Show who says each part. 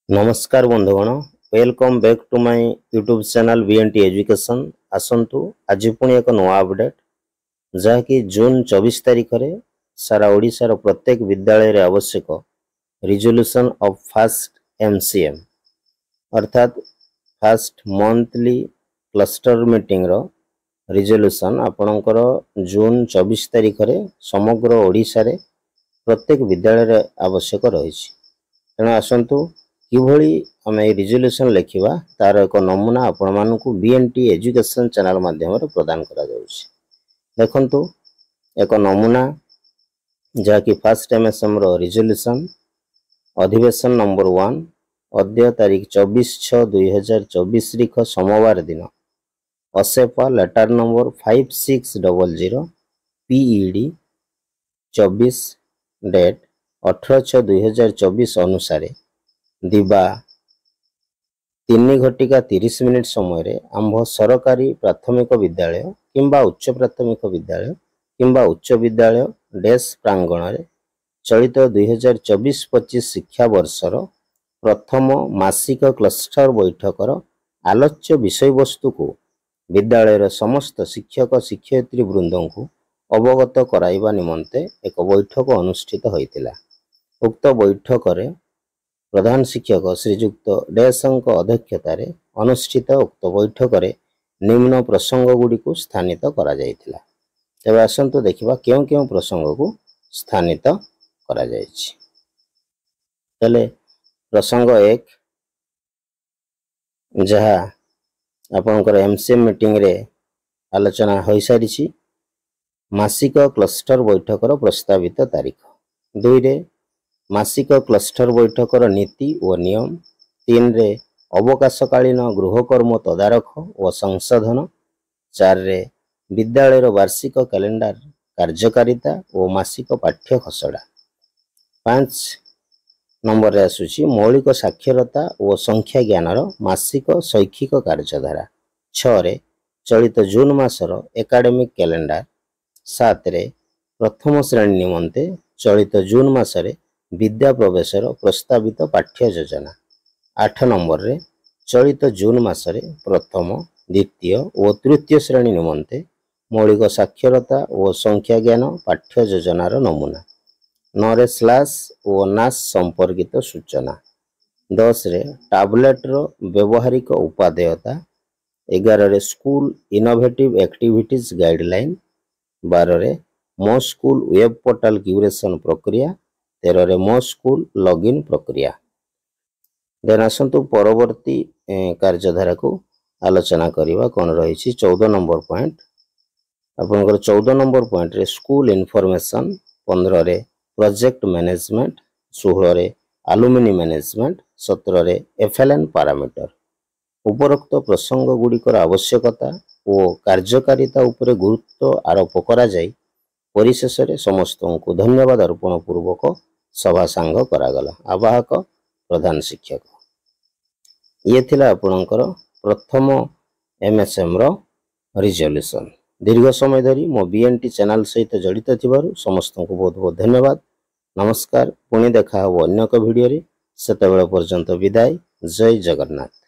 Speaker 1: नमस्कार बंधुगण, welcome back to my YouTube channel BNT education. आसंतु आज पुणी एक नया अपडेट जहाँकि जून 24 तारिख रे सारा ओडिशार प्रत्येक विद्यालय रे आवश्यक रिजोल्यूशन ऑफ फास्ट एमसीएम अर्थात फास्ट मंथली क्लस्टर मीटिंग रो रिजोल्यूशन आपणकर जून 24 तारिख रे समग्र ओडिशा रे प्रत्येक विद्यालय रे आवश्यक रही। तेणु आसंतु किभଳି आमे रिजोल्यूशन लेखिबा तार एक नमूना आपण मानकु बीएनटी एजुकेशन चैनल माध्यम प्रदान करा जाउछि। देखंतु एक नमूना जहाँकि फास्ट एमएसएम रो रिजोल्यूशन अधिवेशन नंबर 1 अद्य तारीख 24/6/2024 तारिख सोमवार दिन असेपा लेटर नंबर 5600 पीईडी 24 डेट 18/6/2024 अनुसार दिबा 3:30 समय आंभ सरकारी प्राथमिक विद्यालय किंबा उच्च प्राथमिक विद्यालय किंबा उच्च विद्यालय डेस प्रांगण में चलित 2024-25 शिक्षा वर्षर प्रथम मासिक क्लस्टर बैठकर आलोच्य विषय वस्तु को विद्यालय समस्त शिक्षक शिक्षयित्री वृंद को अवगत कराइबा निमंते एक बैठक अनुष्ठित होइतिला। उक्त बैठक रे प्रधान शिक्षक श्रीजुक्त डेसंक अध्यक्षतार अनुष्ठित उक्त बैठक रे निम्न प्रसंग गुड़ी को स्थानित करा जायतिला। तेबे आसंतु देखिबा केउ केउ प्रसंग को स्थानित करा जायछि। तले प्रसंग 1 जहा आपनकर एमसीएम मीटिंग रे आलोचना होई सारिछि मासिक क्लस्टर बैठकर प्रस्तावित तारीख। 2 रे मासिक क्लस्टर बैठकर नीति और नियम। 3 रे अवकाशकालीन गृहकर्म तदारख और संशोधन। 4 रे विद्यालय वार्षिक कैलेंडर कार्यकारिता और मासिक पाठ्य खसड़ा। 5 नंबर रे आसुची मौलिक साक्षरता और संख्या ज्ञानर मासिक शैक्षिक कार्यधारा। 6 रे चलित जून मासर एकाडेमिक कैलेंडर। 7 रे प्रथम श्रेणी निमंते चलित जून मासरे विद्या प्रवेशर प्रस्तावित पाठ्य योजना। 8 नंबर रे चलित जून मासरे प्रथम द्वितीय और तृतीय श्रेणी निमंते मौलिक साक्षरता और संख्या ज्ञान पाठ्य योजनार नमूना। 9 रे स्लैश और नाश संपर्कित सूचना। 10 रे टैबलेट रो व्यवहारिक उपादेयता। 11 रे स्कूल इनोवेटिव एक्टिविटीज गाइडलाइन। 12 रे मो स्कूल वेब पोर्टल क्यूरेशन प्रक्रिया। 13 रे मो स्कूल लॉगिन प्रक्रिया। देन आसंतु परवर्ती कार्यधारा को आलोचना करिवा कोन रही 14 नंबर पॉइंट आपनकर 14 नंबर पॉइंट रे स्कूल इन्फॉर्मेशन। 15 रे प्रोजेक्ट मैनेजमेंट। 16 रे अलुमिनी मैनेजमेंट। 17 रे एफएलएन पैरामीटर। उपरोक्त प्रसंग गुड़िकर आवश्यकता और कार्यकारिता उपरे गुरुत्व आरोप करा जाय परिशेष रे समस्त को धन्यवाद अर्पण पूर्वक सभा सांग करागला। आवाहक प्रधान शिक्षक ये थिला आपणकर प्रथम एमएसएम रो रिजोल्यूशन। दीर्घ समय धरी मो बीएनटी चैनल सहित जड़ित थिबारु समस्त को बहुत बहुत धन्यवाद। नमस्कार। पुणी देखा हो अन्य एक वीडियो रे। सेतेबेले पर्यंत विदाय। जय जगन्नाथ।